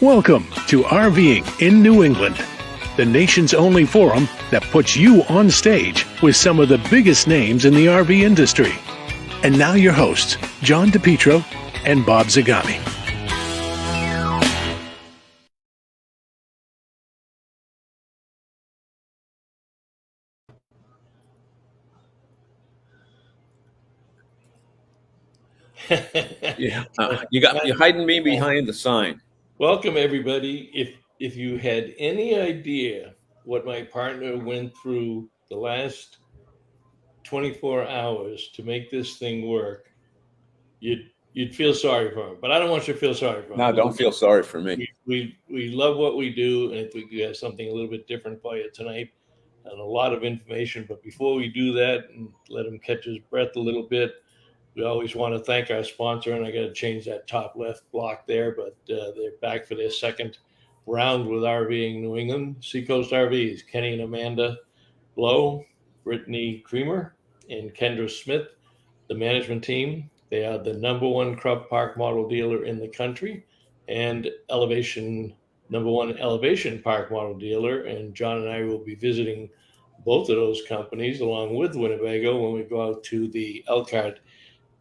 Welcome to RVing in New England, the nation's only forum that puts you on stage with some of the biggest names in the RV industry. And now your hosts, John DePietro and Bob Zagami. Yeah, you're hiding me behind the sign. Welcome, everybody. If you had any idea what my partner went through the last 24 hours to make this thing work, you'd feel sorry for him. But I don't want you to feel sorry for him. No, don't feel sorry for me. We love what we do, and if we could have something a little bit different for you tonight, and a lot of information. But before we do that, and let him catch his breath a little bit, we always want to thank our sponsor, and I got to change that top left block there, but they're back for their second round with RVing New England. Seacoast RVs, Kenny and Amanda Blow, Brittany Creamer, and Kendra Smith, the management team. They are the #1 Crub Park model dealer in the country and #1 elevation park model dealer. And John and I will be visiting both of those companies along with Winnebago when we go out to the Elkhart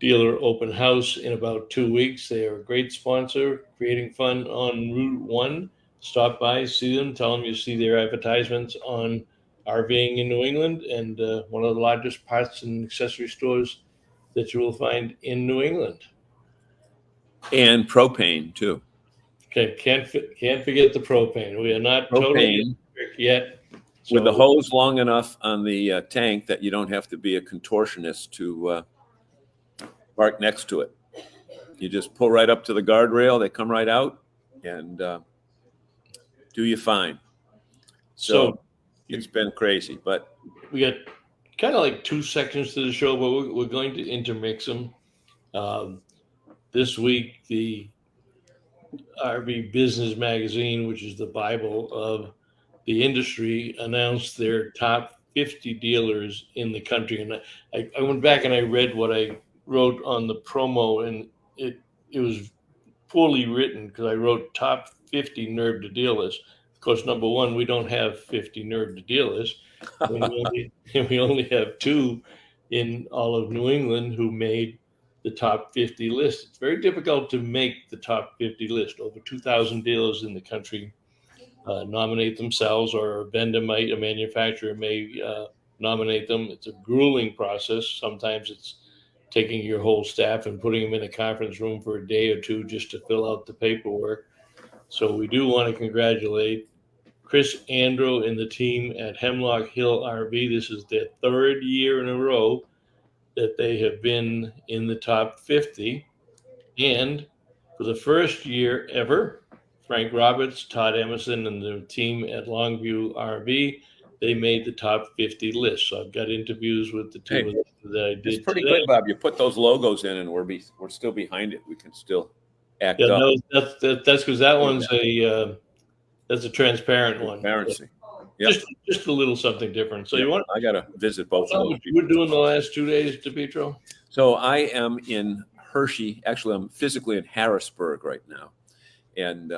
dealer open house in about 2 weeks. They are a great sponsor, creating fun on Route 1. Stop by, see them, tell them you see their advertisements on RVing in New England, and one of the largest parts and accessory stores that you will find in New England. And propane too. Okay, can't forget the propane. We are not totally yet. So, with the hose long enough on the tank that you don't have to be a contortionist to park next to it. You just pull right up to the guardrail, they come right out, and do you fine. So it's been crazy, but we got kind of like 2 sections to the show, but we're going to intermix them. This week, the RV Business Magazine, which is the Bible of the industry, announced their top 50 dealers in the country. And I went back and I read what I wrote on the promo, and it was poorly written because I wrote top 50 NERVDA dealers. Of course, #1, we don't have 50 NERVDA dealers. We only have 2 in all of New England who made the top 50 list. It's very difficult to make the top 50 list. Over 2,000 dealers in the country nominate themselves, or a manufacturer may nominate them. It's a grueling process. Sometimes it's taking your whole staff and putting them in a conference room for a day or 2 just to fill out the paperwork. So we do want to congratulate Chris Andrew and the team at Hemlock Hill RV. This is their 3rd year in a row that they have been in the top 50. And for the first year ever, Frank Roberts, Todd Emerson, and the team at Longview RV, they made the top 50 list. So I've got interviews with the 2 of them that I did. It's pretty today. good, Bob. You put those logos in, and we're still behind it. We can still act up. No, that's because that one's that's a transparent one. Transparency. Yep. Just a little something different. So I got to visit both of those. You were doing the last 2 days, DePietro? So I am in Hershey. Actually, I'm physically in Harrisburg right now, and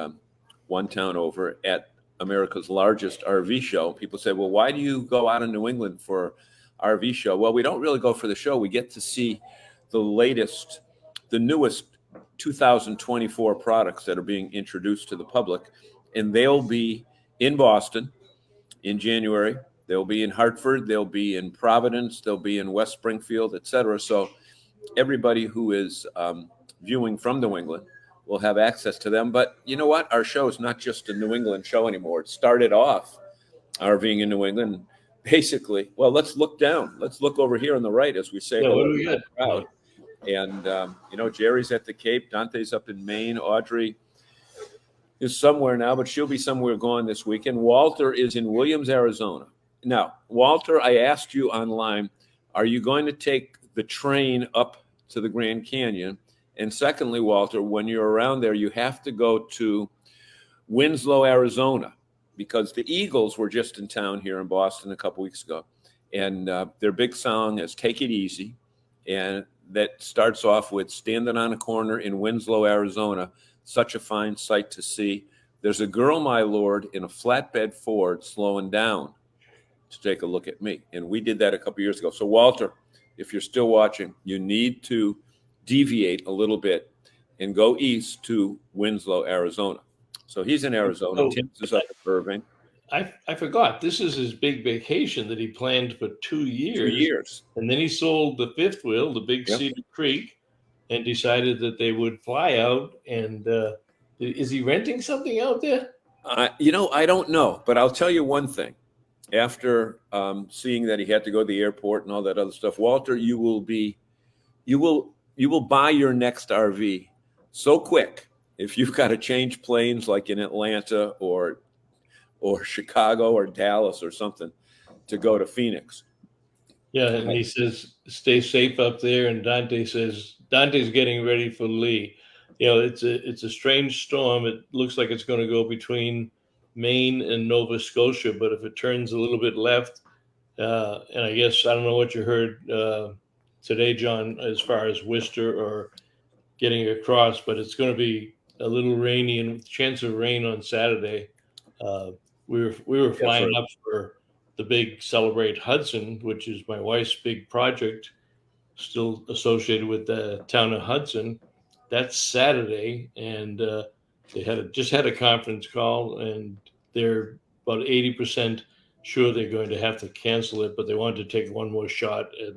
one town over at America's largest RV show. People say, well, why do you go out of New England for RV show? Well, we don't really go for the show. We get to see the newest 2024 products that are being introduced to the public, and they'll be in Boston in January. They'll be in Hartford. They'll be in Providence. They'll be in West Springfield, etc. So everybody who is viewing from New England will have access to them. But you know what? Our show is not just a New England show anymore. It started off RVing in New England. Basically, well, let's look down. Let's look over here on the right as we say hello to the crowd. And, Jerry's at the Cape. Dante's up in Maine. Audrey is somewhere now, but she'll be somewhere gone this weekend. Walter is in Williams, Arizona. Now, Walter, I asked you online, are you going to take the train up to the Grand Canyon? And secondly, Walter, when you're around there, you have to go to Winslow, Arizona, because the Eagles were just in town here in Boston a couple weeks ago. And their big song is Take It Easy. And that starts off with Standing on a Corner in Winslow, Arizona. Such a fine sight to see. There's a girl, my lord, in a flatbed Ford slowing down to take a look at me. And we did that a couple years ago. So, Walter, if you're still watching, you need to deviate a little bit and go east to Winslow, Arizona. So he's in Arizona. Oh, Tim's is up at Irving. I forgot. This is his big vacation that he planned for 2 years. 2 years. And then he sold the fifth wheel, the big Cedar Creek, and decided that they would fly out. And is he renting something out there? I don't know, but I'll tell you one thing. After seeing that he had to go to the airport and all that other stuff, Walter, you will buy your next RV so quick if you've got to change planes like in Atlanta or Chicago or Dallas or something to go to Phoenix. Yeah, and he says, stay safe up there. And Dante says, Dante's getting ready for Lee. It's a strange storm. It looks like it's going to go between Maine and Nova Scotia, but if it turns a little bit left, and I guess, I don't know what you heard today, John, as far as Worcester or getting across, but it's going to be a little rainy and chance of rain on Saturday. We were flying up for the big Celebrate Hudson, which is my wife's big project, still associated with the town of Hudson. That's Saturday, and they just had a conference call, and they're about 80% sure they're going to have to cancel it, but they wanted to take one more shot at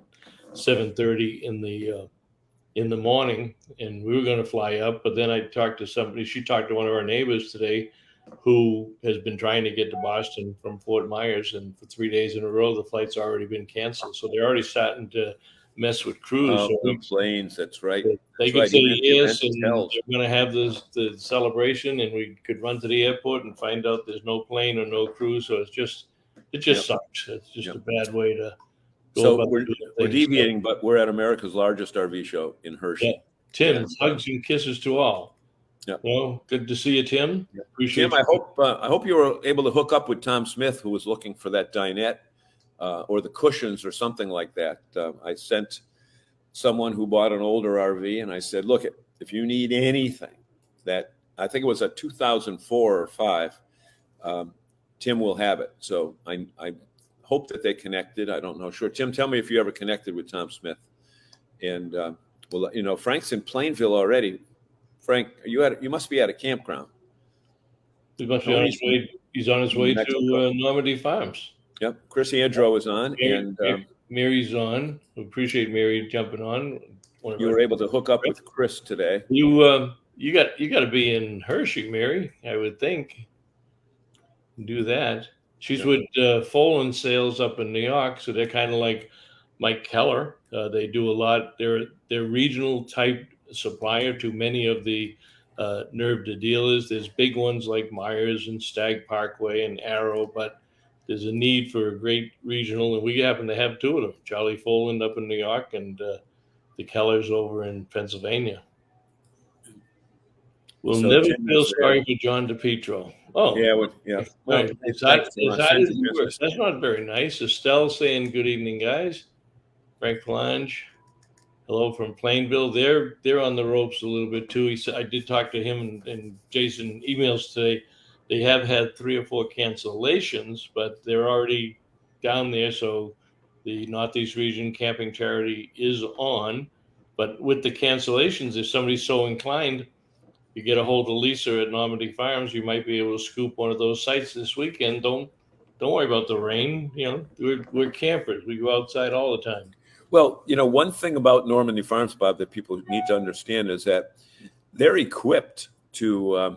7:30 in the morning, and we were going to fly up. But then I talked to somebody. She talked to one of our neighbors today, who has been trying to get to Boston from Fort Myers, and for 3 days in a row, the flight's already been canceled. So they're already starting to mess with crews. Oh, the planes, that's right. They could say yes, and they're going to have the celebration, and we could run to the airport and find out there's no plane or no crew. So it just sucks. It's just a bad way to go. So we're deviating, but we're at America's largest RV show in Hershey. Yeah. Tim, hugs and kisses to all. Yeah. Well, good to see you, Tim. Yeah. Appreciate Tim, I hope you were able to hook up with Tom Smith, who was looking for that dinette or the cushions or something like that. I sent someone who bought an older RV, and I said, look, if you need anything that, I think it was a 2004 or 5, Tim will have it. So I hope that they connected. I don't know. Sure. Tim, tell me if you ever connected with Tom Smith. And well, Frank's in Plainville already. Frank, you must be at a campground. He must be on his way. He's on his way to Normandy Farms. Yep. Chris Andro is on, and Mary's on. We appreciate Mary jumping on. You were able to hook up with Chris today. You got to be in Hershey, Mary. I would think. Do that. She's with Folan Sales up in New York, so they're kind of like Mike Keller. They do a lot. They're regional type supplier to many of the NERVDA dealers. There's big ones like Myers and Stag Parkway and Arrow, but there's a need for a great regional, and we happen to have 2 of them, Charlie Foland up in New York and the Kellers over in Pennsylvania. We'll never feel sorry for John DePietro. Oh, yeah. Well, that's not very nice. Estelle saying good evening, guys. Frank Plange. Hello from Plainville. They're on the ropes a little bit too. He said I did talk to him and Jason emails today. They have had 3 or 4 cancellations, but they're already down there. So the Northeast Region Camping Charity is on. But with the cancellations, if somebody's so inclined, you get a hold of Lisa at Normandy Farms, you might be able to scoop one of those sites this weekend. Don't worry about the rain. We're campers. We go outside all the time. Well, one thing about Normandy Farms, Bob, that people need to understand is that they're equipped to,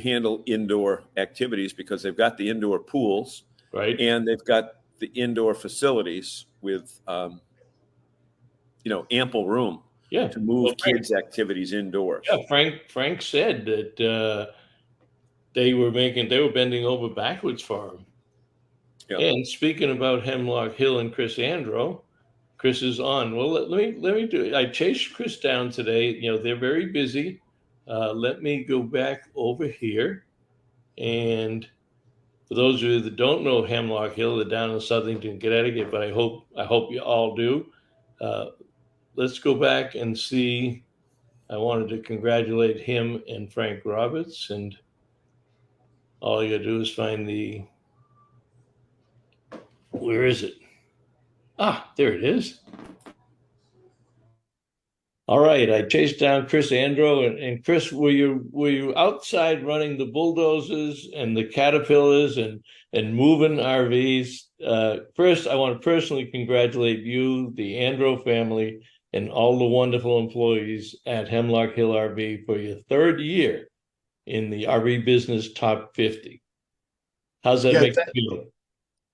handle indoor activities because they've got the indoor pools, right? And they've got the indoor facilities with, ample room to move kids' activities indoors. Yeah, Frank said that they were bending over backwards for him. Yeah. And speaking about Hemlock Hill and Chris Andro, Chris is on. Well, let me do it. I chased Chris down today. They're very busy. Let me go back over here. And for those of you that don't know Hemlock Hill, they're down in Southington, Connecticut, but I hope you all do. Let's go back and see. I wanted to congratulate him and Frank Roberts, and all you gotta do is find where is it? Ah, there it is. All right, I chased down Chris Andro, and Chris, were you outside running the bulldozers and the caterpillars and moving RVs? First, I want to personally congratulate you, the Andro family, and all the wonderful employees at Hemlock Hill RV for your third year in the RV Business Top 50. How's that make you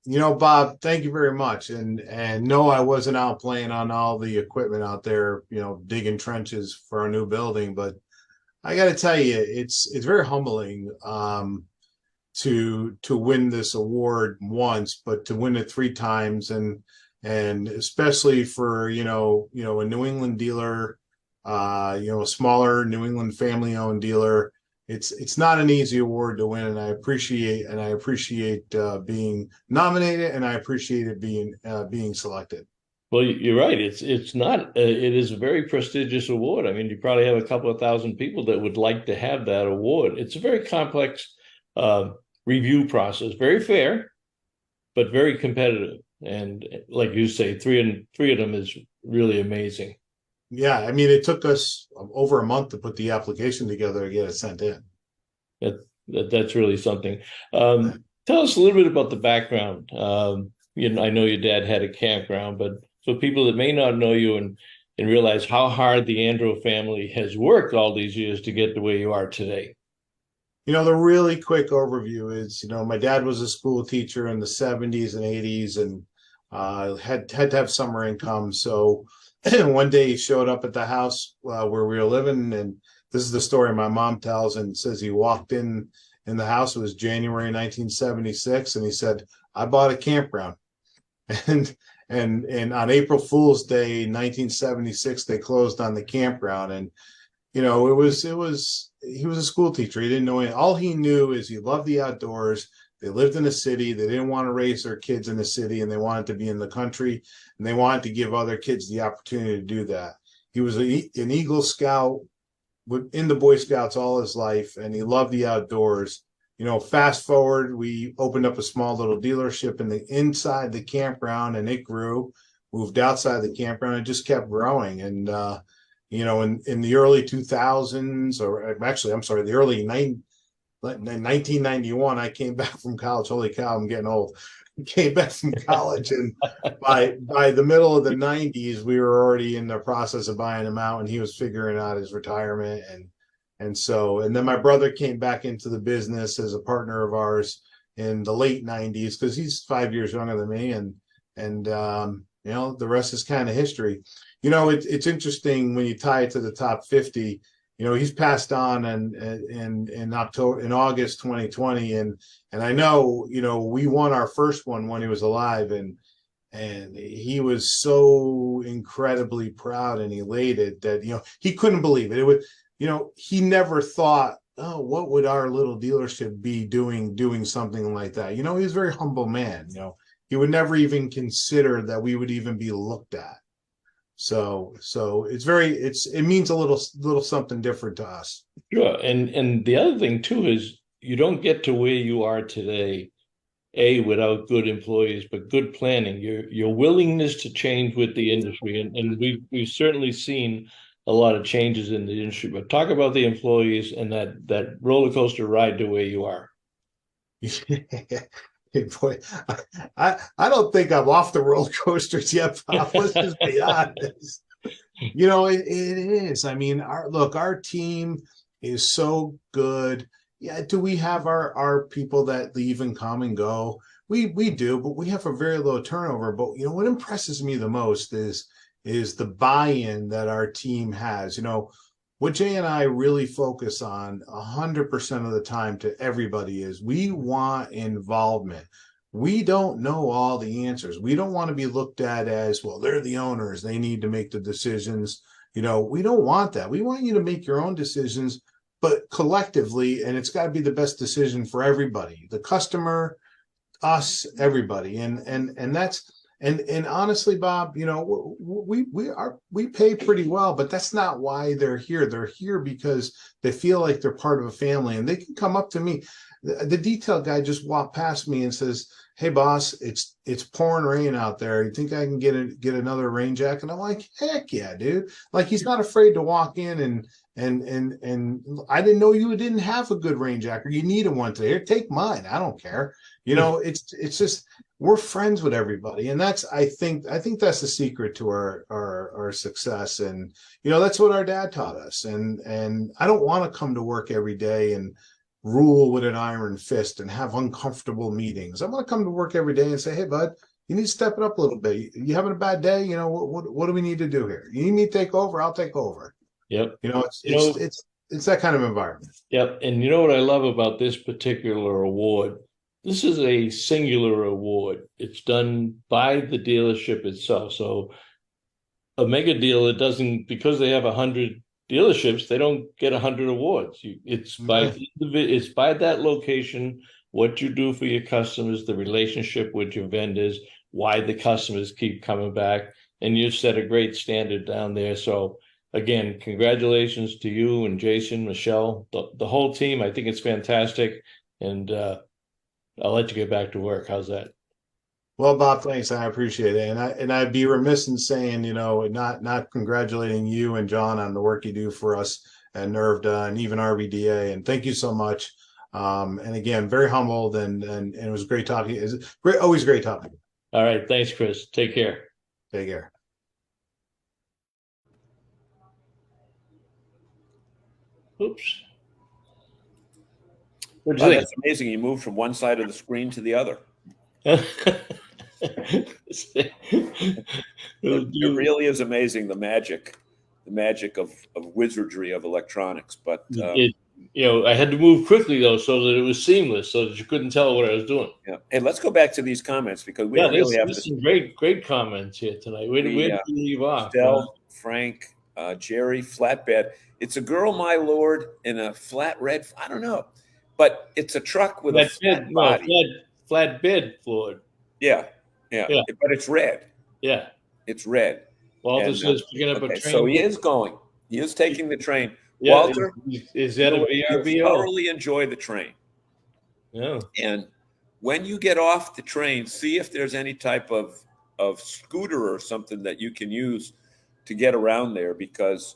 feel? Bob, thank you very much. And no, I wasn't out playing on all the equipment out there, digging trenches for our new building. But I got to tell you, it's very humbling to win this award once, but to win it 3 times, and especially for a New England dealer, a smaller New England family-owned dealer. It's not an easy award to win, and I appreciate being nominated, and I appreciate it being selected. Well, you're right. It's not. It is a very prestigious award. I mean, you probably have a couple of thousand people that would like to have that award. It's a very complex review process, very fair, but very competitive. And like you say, three of them is really amazing. Yeah, I mean, it took us over a month to put the application together to get it sent in. That's really something. Tell us a little bit about the background. I know your dad had a campground, but for people that may not know you and realize how hard the Andro family has worked all these years to get to where you are today. The really quick overview is, my dad was a school teacher in the 70s and 80s, and had to have summer income. So one day he showed up at the house where we were living, and this is the story my mom tells, and says he walked in the house. It was January 1976, and he said, "I bought a campground." And on April Fool's Day 1976, they closed on the campground. And he was a school teacher. He didn't know anything. All he knew is he loved the outdoors. They lived in a city. They didn't want to raise their kids in the city, and they wanted to be in the country, and they wanted to give other kids the opportunity to do that. He was an Eagle Scout in the Boy Scouts all his life, and he loved the outdoors. Fast forward, we opened up a small little dealership inside the campground, and it grew. Moved outside the campground, it just kept growing. And in the early 2000s, or actually, I'm sorry, the early 1991, I came back from college. Holy cow, I'm getting old. Came back from college, and by the middle of the 90s, we were already in the process of buying him out, and he was figuring out his retirement. And then my brother came back into the business as a partner of ours in the late 90s, because he's 5 years younger than me, and the rest is kind of history. It's interesting when you tie it to the top 50. He's passed on in August 2020, and I know we won our first one when he was alive, and he was so incredibly proud and elated that he couldn't believe it. It was he never thought, oh, what would our little dealership be doing something like that. He was a very humble man. He would never even consider that we would even be looked at. So it means a little something different to us. Sure. And the other thing too is you don't get to where you are today, without good employees, but good planning. Your willingness to change with the industry. And we've certainly seen a lot of changes in the industry. But talk about the employees and that roller coaster ride to where you are. Boy, I don't think I'm off the roller coasters yet, Bob. Let's just be honest. It is. I mean, our team is so good. Yeah, do we have our people that leave and come and go? We do, but we have a very low turnover. But what impresses me the most is the buy-in that our team has. What Jay and I really focus on 100% of the time to everybody is we want involvement. We don't know all the answers. We don't want to be looked at as, well, they're the owners. They need to make the decisions. We don't want that. We want you to make your own decisions, but collectively, and it's got to be the best decision for everybody, the customer, us, everybody. And And honestly, Bob, we pay pretty well, but that's not why they're here. They're here because they feel like they're part of a family, and they can come up to me. The detail guy just walked past me and says, "Hey, boss, it's pouring rain out there. You think I can get another rain jacket?" And I'm like, "Heck yeah, dude!" Like, he's not afraid to walk in and I didn't know you didn't have a good rain jacket. You needed one today. Here, take mine. I don't care. It's just, we're friends with everybody, and that's, I think that's the secret to our success. And that's what our dad taught us. And I don't want to come to work every day and rule with an iron fist and have uncomfortable meetings. I want to come to work every day and say, "Hey, bud, you need to step it up a little bit. You having a bad day? What do we need to do here? You need me to take over? I'll take over." Yep. It's that kind of environment. Yep. And you know what I love about this particular award? This is a singular award. It's done by the dealership itself. So a mega dealer doesn't, because they have 100 dealerships, they don't get 100 awards. It's by that location, what you do for your customers, the relationship with your vendors, why the customers keep coming back, and you've set a great standard down there. So again, congratulations to you and Jason, Michelle, the whole team. I think it's fantastic, and I'll let you get back to work. How's that? Well, Bob, thanks. I appreciate it. And I'd be remiss in saying, not congratulating you and John on the work you do for us at NERVDA and even RVDA. And thank you so much. And again, very humbled, and it was great talking. It's great, always great talking. All right. Thanks, Chris. Take care. Take care. Oops. What do you think? That's amazing. You moved from one side of the screen to the other. It really is amazing, the magic of wizardry of electronics. But I had to move quickly though, so that it was seamless, so that you couldn't tell what I was doing. Yeah. And let's go back to these comments, because we really have some great comments here tonight. Where did you leave off? Stell, Frank, Jerry, flatbed. It's a girl, my lord, in a flat red. I don't know, but it's a truck with a flat body. Flatbed, Floyd. Yeah. But it's red. Yeah. It's red. Walter says picking up a train. So he is going. He is taking the train. Yeah, Walter, is that a VRBO? Thoroughly enjoy the train. Yeah. And when you get off the train, see if there's any type of scooter or something that you can use to get around there, because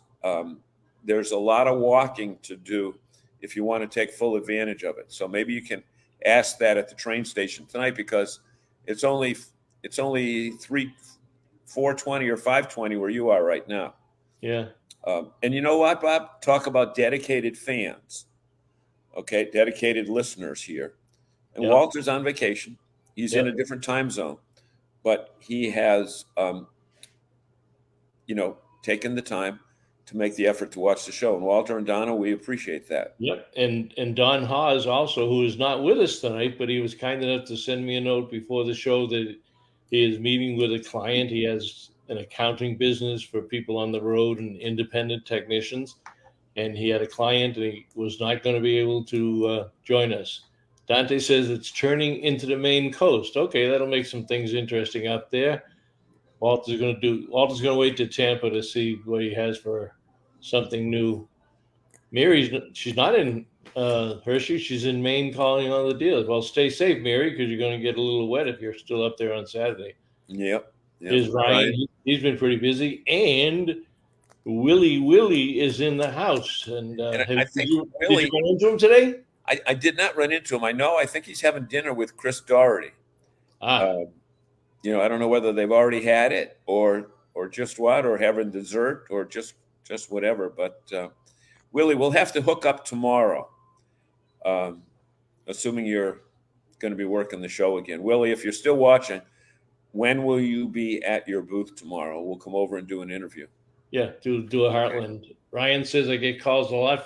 there's a lot of walking to do if you want to take full advantage of it. So maybe you can ask that at the train station tonight, because it's only 4:20 or 5:20 where you are right now. Yeah. And you know what, Bob? Talk about dedicated fans. Okay, dedicated listeners here. And Walter's on vacation. He's in a different time zone, but he has, taken the time to make the effort to watch the show. And Walter and Donna, we appreciate that. Yep. And Don Haas also, who is not with us tonight, but he was kind enough to send me a note before the show that he is meeting with a client. He has an accounting business for people on the road and independent technicians. And he had a client, and he was not going to be able to join us. Dante says it's turning into the Maine coast. Okay, that'll make some things interesting up there. Walter's going to wait to Tampa to see what he has for something new. She's not in Hershey. She's in Maine calling on the dealers. Well, stay safe, Mary, because you're going to get a little wet if you're still up there on Saturday. Yep. Here's Ryan. He's been pretty busy. And Willie is in the house. And I think did you Willie, run into him today? I did not run into him. I think he's having dinner with Chris Doherty. I don't know whether they've already had it or just what, or having dessert, or just whatever. But Willie, we'll have to hook up tomorrow, assuming you're going to be working the show again. Willie, if you're still watching, when will you be at your booth tomorrow? We'll come over and do an interview. Yeah, do a Heartland. Ryan says I get calls a lot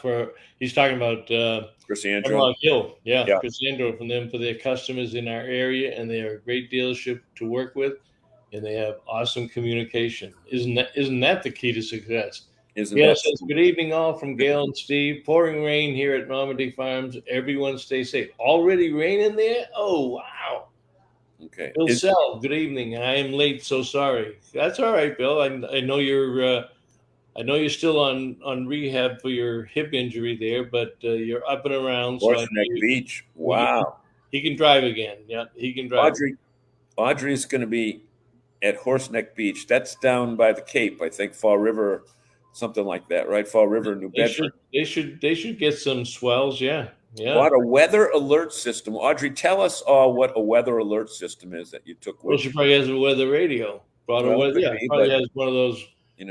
he's talking about Chris Andrew. Hill. Yeah, Chris Andrew from them for their customers in our area, and they are a great dealership to work with, and they have awesome communication. Isn't that the key to success? Says, good evening all from Gail and Steve. Pouring rain here at Normandy Farms. Everyone stay safe. Already raining there? Oh, wow. Okay. Bill Sell, good evening. I am late, so sorry. That's all right, Bill. I know you're still on rehab for your hip injury there, but you're up and around. So Horse Neck Beach. he Wow. he can drive again. Yeah, he can drive. Audrey's going to be at Horse Neck Beach. That's down by the Cape, I think, Fall River, something like that, right? Fall River, New Bedford. They should get some swells. Yeah, yeah. Bought a weather alert system. Audrey, tell us all what a weather alert system is that you took with Well, she probably has a weather radio. Probably has one of those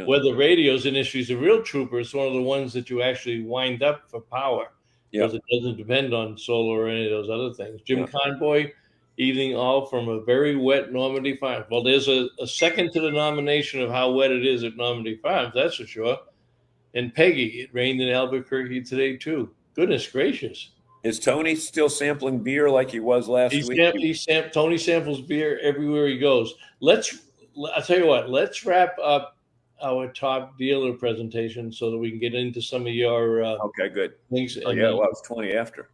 weather radios. And if she's a real trooper, it's one of the ones that you actually wind up for power because it doesn't depend on solar or any of those other things. Jim Conboy, evening all from a very wet Normandy Farm. Well, there's a second to the nomination of how wet it is at Normandy Farms, that's for sure. And Peggy, it rained in Albuquerque today too. Goodness gracious. Is Tony still sampling beer like he was last week? Tony samples beer everywhere he goes. I'll tell you what, let's wrap up our top dealer presentation so that we can get into some of your okay, good things. Oh, yeah, well, it's 20 after.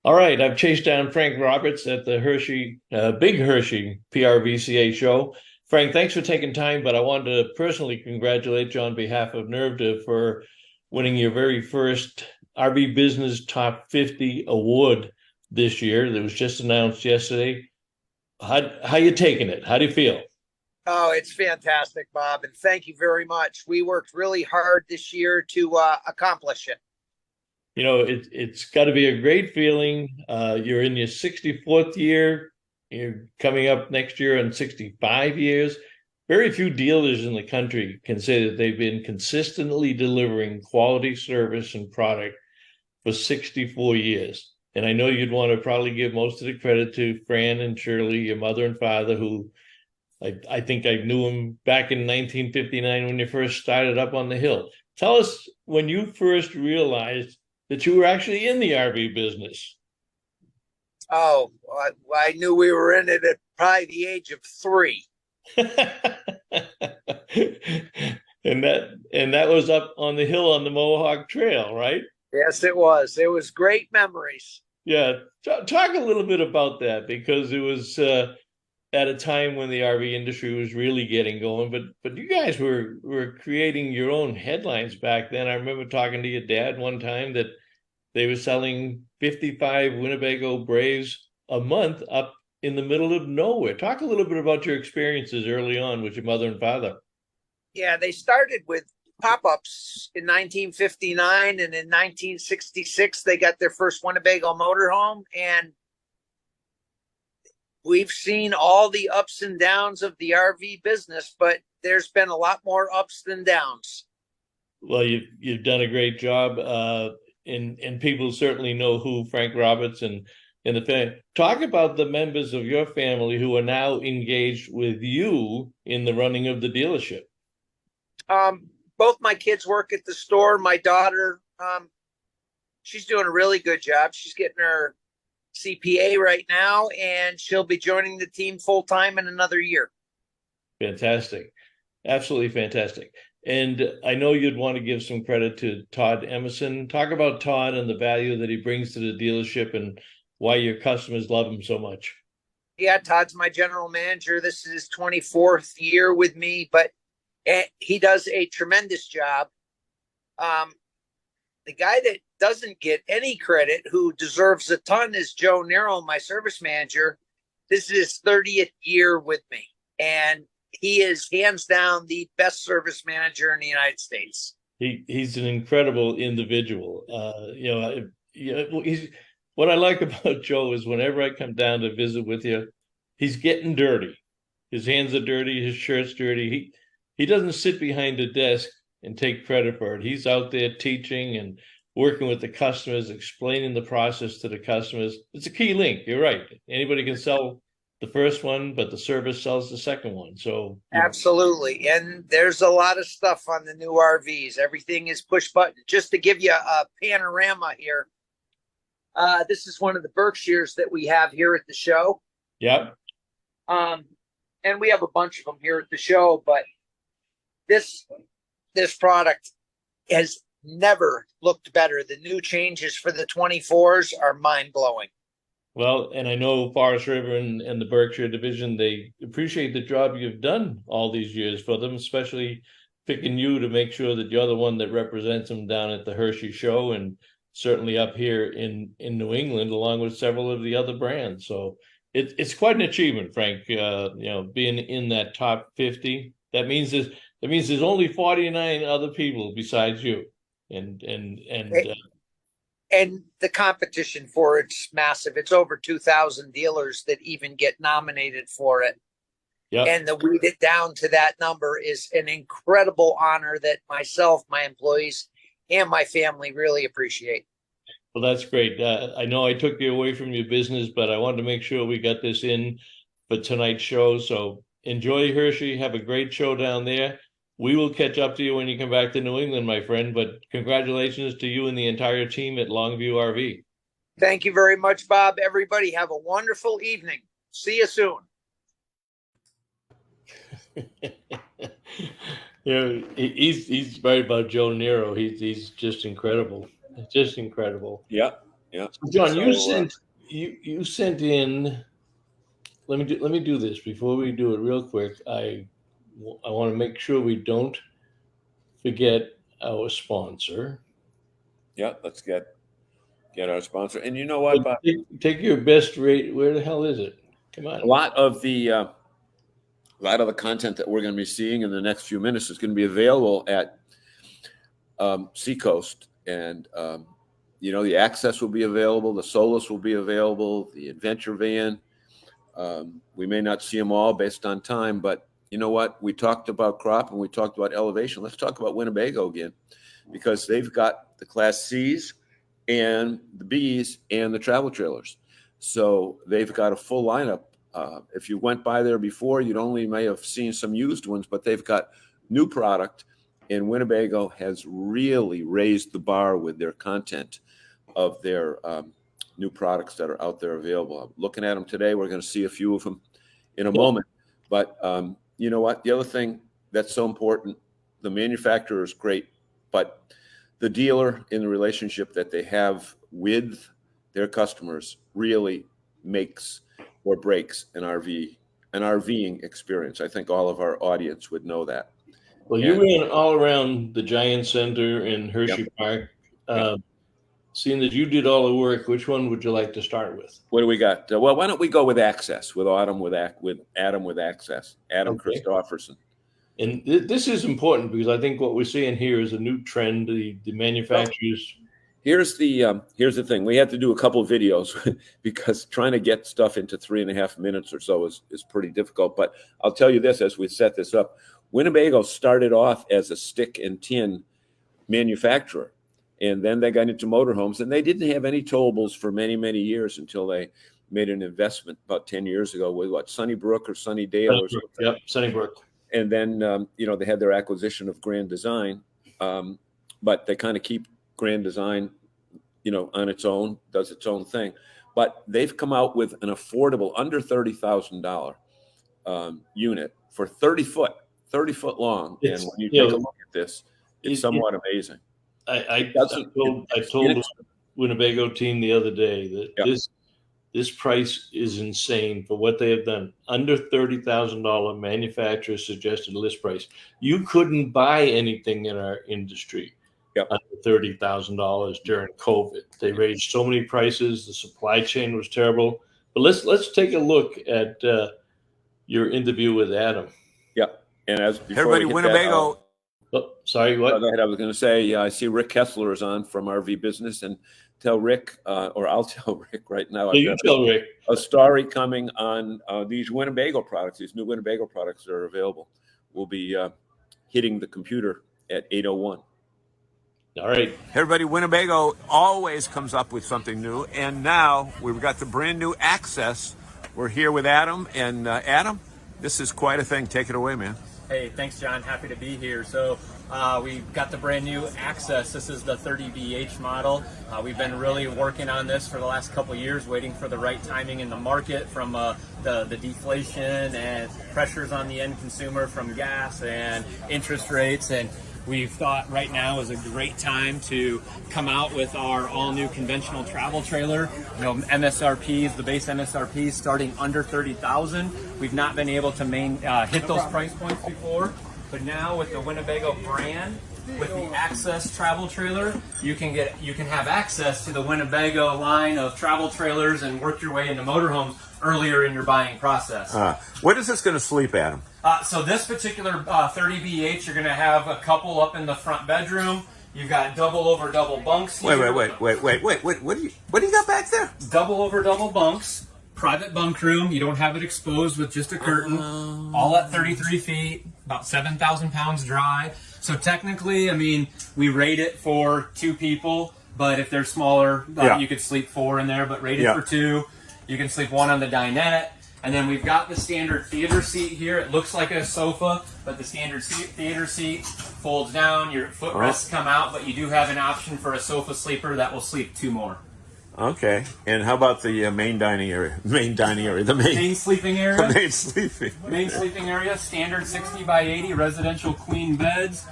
All right, I've chased down Frank Roberts at the Big Hershey PRVCA show. Frank, thanks for taking time, but I wanted to personally congratulate you on behalf of NERVDA for winning your very first RV Business Top 50 award this year that was just announced yesterday. How you taking it? How do you feel? Oh, it's fantastic, Bob, and thank you very much. We worked really hard this year to accomplish it. You know, it's got to be a great feeling. You're in your 64th year. You're coming up next year on 65 years. Very few dealers in the country can say that they've been consistently delivering quality service and product for 64 years. And I know you'd want to probably give most of the credit to Fran and Shirley, your mother and father, who I think I knew them back in 1959 when you first started up on the hill. Tell us when you first realized that you were actually in the RV business. Oh, I knew we were in it at probably the age of 3. and that was up on the hill on the Mohawk Trail, right? Yes, it was. It was great memories. Yeah. Talk a little bit about that, because it was at a time when the RV industry was really getting going, but you guys were creating your own headlines back then. I remember talking to your dad one time that they were selling 55 Winnebago Braves a month up in the middle of nowhere. Talk a little bit about your experiences early on with your mother and father. Yeah, they started with pop-ups in 1959, and in 1966 they got their first Winnebago motorhome, and we've seen all the ups and downs of the RV business, but there's been a lot more ups than downs. Well, you've done a great job, and people certainly know who Frank Roberts and the family. Talk about the members of your family who are now engaged with you in the running of the dealership. Both my kids work at the store. My daughter, she's doing a really good job. She's getting her CPA right now, and she'll be joining the team full time in another year. Fantastic. Absolutely fantastic. And I know you'd want to give some credit to Todd Emerson. Talk about Todd and the value that he brings to the dealership and why your customers love him so much. Yeah, Todd's my general manager. This is his 24th year with me, but he does a tremendous job. The guy that doesn't get any credit, who deserves a ton, is Joe Nero, my service manager. This is his 30th year with me, and he is hands down the best service manager in the United States. He's an incredible individual. What I like about Joe is whenever I come down to visit with you, he's getting dirty. His hands are dirty. His shirt's dirty. He doesn't sit behind a desk and take credit for it. He's out there teaching and working with the customers, explaining the process to the customers. It's a key link. You're right. Anybody can sell the first one, but the service sells the second one. So absolutely. And there's a lot of stuff on the new RVs. Everything is push button. Just to give you a panorama here, this is one of the Berkshires that we have here at the show. Yep. And we have a bunch of them here at the show, but this product has never looked better. The new changes for the 24s are mind-blowing. Well, and I know Forest River and the Berkshire division, they appreciate the job you've done all these years for them, especially picking you to make sure that you're the one that represents them down at the Hershey show and certainly up here in New England, along with several of the other brands. So it's quite an achievement, Frank. Being in that top 50, that means there's only 49 other people besides you. And the competition for it's massive. It's over 2,000 dealers that even get nominated for it. Yeah. And to weed it down to that number is an incredible honor that myself, my employees, and my family really appreciate. Well, that's great. I know I took you away from your business, but I wanted to make sure we got this in for tonight's show. So enjoy Hershey. Have a great show down there. We will catch up to you when you come back to New England, my friend. But congratulations to you and the entire team at Longview RV. Thank you very much, Bob. Everybody have a wonderful evening. See you soon. He's right about Joe Nero. He's just incredible. Just incredible. Yeah. So John, you sent in. Let me do this before we do it real quick. I want to make sure we don't forget our sponsor. Yeah, let's get our sponsor. And you know what, Bob? Take your best rate. Where the hell is it? Come on. A lot of the content that we're going to be seeing in the next few minutes is going to be available at Seacoast, and the Access will be available, the Solus will be available, the Adventure Van. We may not see them all based on time, but you know what? We talked about crop and we talked about elevation. Let's talk about Winnebago again, because they've got the Class C's and the B's and the travel trailers. So they've got a full lineup. If you went by there before, you may have seen some used ones, but they've got new product, and Winnebago has really raised the bar with their content of their new products that are out there available. I'm looking at them today. We're going to see a few of them in a moment. But you know what? The other thing that's so important, the manufacturer is great, but the dealer in the relationship that they have with their customers really makes or breaks an RVing experience. I think all of our audience would know that. Well, you ran all around the Giant Center in Hershey Park. Seeing that you did all the work, which one would you like to start with? What do we got? Well, why don't we go with Access, with Adam with Access, Adam Christofferson. And this is important because I think what we're seeing here is a new trend. The manufacturers. Here's the thing. We had to do a couple of videos because trying to get stuff into 3.5 minutes or so is pretty difficult. But I'll tell you this, as we set this up, Winnebago started off as a stick and tin manufacturer, and then they got into motorhomes, and they didn't have any towables for many, many years until they made an investment about 10 years ago with Sunnybrook or Sunnydale or something. Yep, Sunnybrook. And then they had their acquisition of Grand Design, but they kind of keep Grand Design, on its own, does its own thing. But they've come out with an affordable, under $30,000 unit for 30 foot long. And when you take a look at this, it's somewhat amazing. I told the Winnebago team the other day that this price is insane for what they have done. Under $30,000 manufacturer suggested list price. You couldn't buy anything in our industry under $30,000 during COVID. They raised so many prices. The supply chain was terrible. But let's take a look at your interview with Adam. Yeah, and as before everybody, Winnebago. Sorry, what? Go ahead. I was going to say, I see Rick Kessler is on from RV Business, and tell Rick, or I'll tell Rick right now. You tell Rick. A story coming on these Winnebago products. These new Winnebago products that are available will be hitting the computer at 8:01. All right. Everybody, Winnebago always comes up with something new, and now we've got the brand new Access. We're here with Adam, and Adam, this is quite a thing. Take it away, man. Hey, thanks, John. Happy to be here. So we've got the brand new Access. This is the 30BH model. We've been really working on this for the last couple of years, waiting for the right timing in the market from the deflation and pressures on the end consumer from gas and interest rates. And we've thought right now is a great time to come out with our all-new conventional travel trailer. You know, MSRPs, the base MSRP starting under $30,000. We've not been able to hit those price points before, but now with the Winnebago brand, with the Access travel trailer, you can have access to the Winnebago line of travel trailers and work your way into motorhomes earlier in your buying process. What is this going to sleep, Adam? So this particular 30BH, you're going to have a couple up in the front bedroom. You've got double over double bunks here. Wait. What do you got back there? Double over double bunks. Private bunk room. You don't have it exposed with just a curtain. All at 33 feet, about 7,000 pounds dry. So technically, I mean, we rate it for 2 people, but if they're smaller, you could sleep 4 in there, but rated for 2. You can sleep 1 on the dinette. And then we've got the standard theater seat here. It looks like a sofa, but the standard theater seat folds down. Your footrests come out, but you do have an option for a sofa sleeper that will sleep 2 more. Okay. And how about the main sleeping area. The main sleeping area, standard 60 by 80 residential queen beds.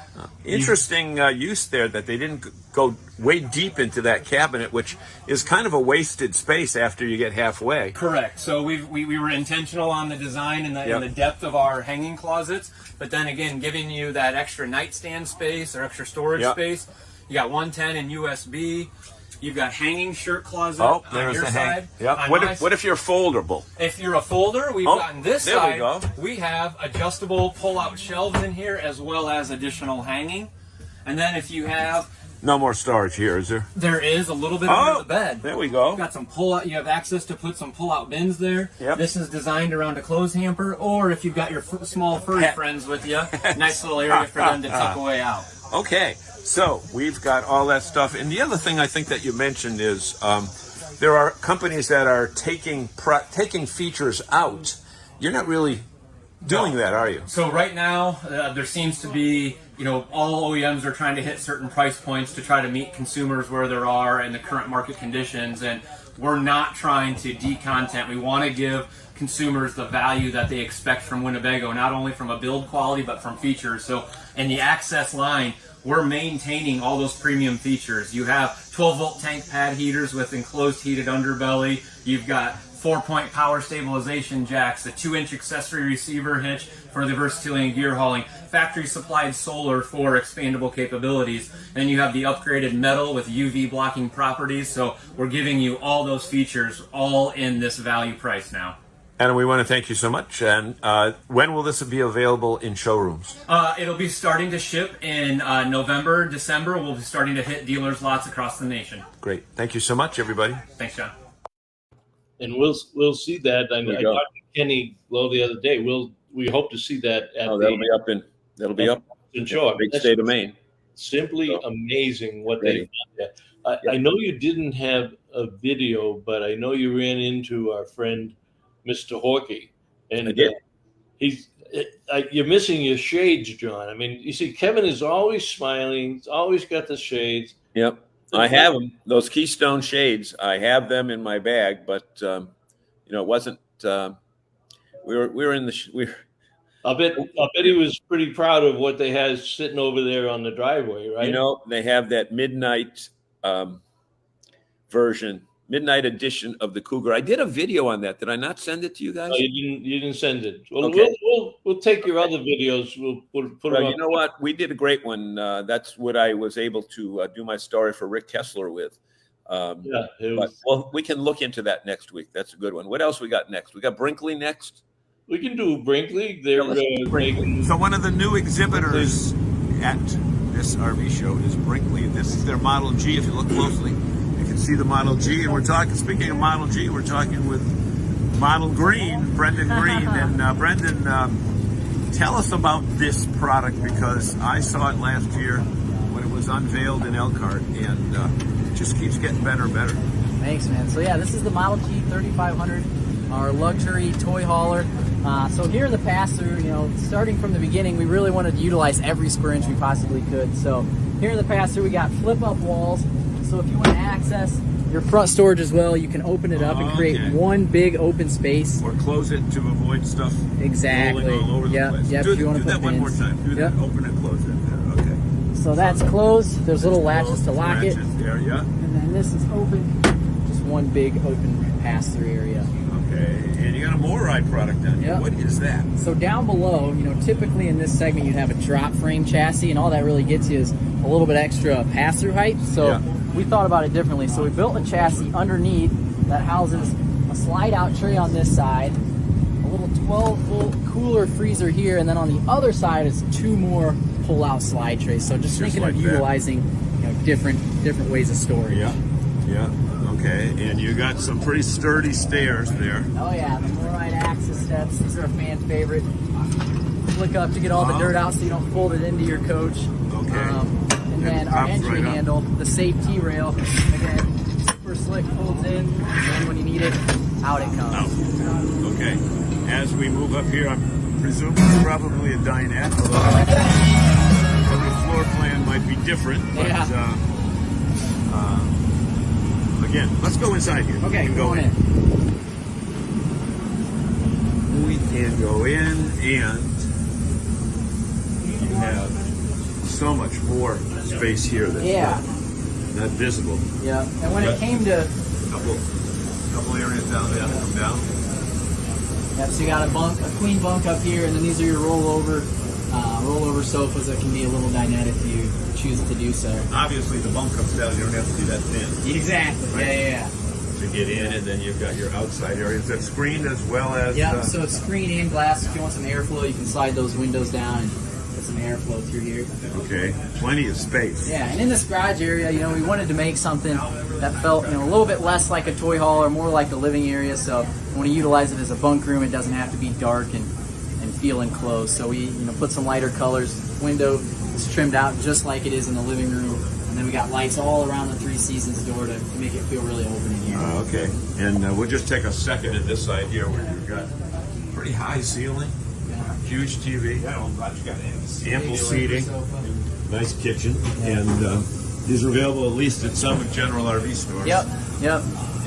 Interesting use there that they didn't go way deep into that cabinet, which is kind of a wasted space after you get halfway. Correct. So we were intentional on the design and the depth of our hanging closets, but then again, giving you that extra nightstand space or extra storage space. You got 110 in USB. You've got hanging shirt closet on your side. What if you're foldable? If you're a folder, we've got on this side, we have adjustable pull-out shelves in here as well as additional hanging. And then if you have... No more storage here, is there? There is a little bit under the bed. There we go. You've got some pull-out. You have access to put some pull-out bins there. Yep. This is designed around a clothes hamper, or if you've got your small furry friends with you, nice little area for them to tuck away out. Okay. So we've got all that stuff. And the other thing I think that you mentioned is there are companies that are taking features out. You're not really doing that, are you? So right now, there seems to be, all OEMs are trying to hit certain price points to try to meet consumers where they are in the current market conditions. And we're not trying to decontent. We want to give consumers the value that they expect from Winnebago, not only from a build quality, but from features. So in the Access line, we're maintaining all those premium features. You have 12-volt tank pad heaters with enclosed heated underbelly. You've got 4-point power stabilization jacks, a 2-inch accessory receiver hitch for the versatility and gear hauling, factory supplied solar for expandable capabilities. And you have the upgraded metal with UV blocking properties. So we're giving you all those features all in this value price now. And we want to thank you so much. And when will this be available in showrooms? It'll be starting to ship in November, December. We'll be starting to hit dealers' lots across the nation. Great. Thank you so much, everybody. Thanks, John. And we'll see that. I talked to Kenny Lowe the other day. We hope to see that at that'll be up in show. Big state of Maine. Simply amazing what they've done there. I know you didn't have a video, but I know you ran into our friend Mr. Horkey, and you're missing your shades, John. I mean, you see, Kevin is always smiling. He's always got the shades. Yep, I have them. Those Keystone shades. I have them in my bag, but it wasn't. We were in the. I bet he was pretty proud of what they had sitting over there on the driveway, right? They have that midnight version. Midnight edition of the Cougar. I did a video on that. Did I not send it to you guys? No, you didn't send it. Well, okay. We'll take your other videos. We'll put them up. You know what? We did a great one. That's what I was able to do my story for Rick Kessler with. We can look into that next week. That's a good one. What else we got next? We got Brinkley next. We can do Brinkley. They're So one of the new exhibitors at this RV show is Brinkley. This is their Model G. If you look closely, you can see the Model G. And speaking of Model G, we're talking with Model Green, Brendan Green. And Brendan, tell us about this product, because I saw it last year when it was unveiled in Elkhart, and it just keeps getting better and better. Thanks, man. So yeah, this is the Model G 3500, our luxury toy hauler. So here in the past, starting from the beginning, we really wanted to utilize every square inch we possibly could. So here in the past, we got flip-up walls. So if you want to access your front storage as well, you can open it up and create one big open space. Or close it to avoid stuff exactly rolling all over the place. Yep. Do that one more time. Do that. Open and close it. Okay. So that's closed. There's little latches to lock it. There, yeah. And then this is open. Just one big open pass-through area. Okay, and you got a MORI product on here. Yep. What is that? So down below, typically in this segment you'd have a drop frame chassis, and all that really gets you is a little bit extra pass-through height. So we thought about it differently. So we built a chassis underneath that houses a slide-out tray on this side, a little 12-volt cooler freezer here, and then on the other side is 2 more pull-out slide trays. So just thinking like of that. utilizing different ways of storage. Yeah. Okay, and you got some pretty sturdy stairs there. Oh yeah, the MORI access steps. These are a fan favorite. Flick up to get all the dirt out so you don't fold it into your coach. Okay. And then our entry handle, the safety rail, again, super slick, folds in, and then when you need it, out it comes. Okay. As we move up here, I'm presuming it's probably a dinette, although the floor plan might be different. But, again, let's go inside here. Okay, We can go in. We can go in, and you have so much more space here that's not visible. Yeah, and when it came to... Couple areas down there that come down. Yep, so you got a queen bunk up here, and then these are your rollover sofas that can be a little dinette if you choose to do so. Obviously, the bunk comes down. You don't have to be that thin. Exactly. Right. Yeah. To get in, and then you've got your outside areas that's screened as well as. Yeah. So it's screen and glass. If you want some airflow, you can slide those windows down and get some airflow through here. Okay, plenty of space. Yeah, and in this garage area, we wanted to make something that felt, a little bit less like a toy hall or more like a living area. So we want to utilize it as a bunk room. It doesn't have to be dark and feel enclosed. So we, put some lighter colors. Window is trimmed out just like it is in the living room, and then we got lights all around the 3 Seasons door to make it feel really open in here. Okay, and we'll just take a second at this side here where you've got pretty high ceiling, huge TV, ample seating, nice kitchen, and these are available at least at some general RV stores. Yep.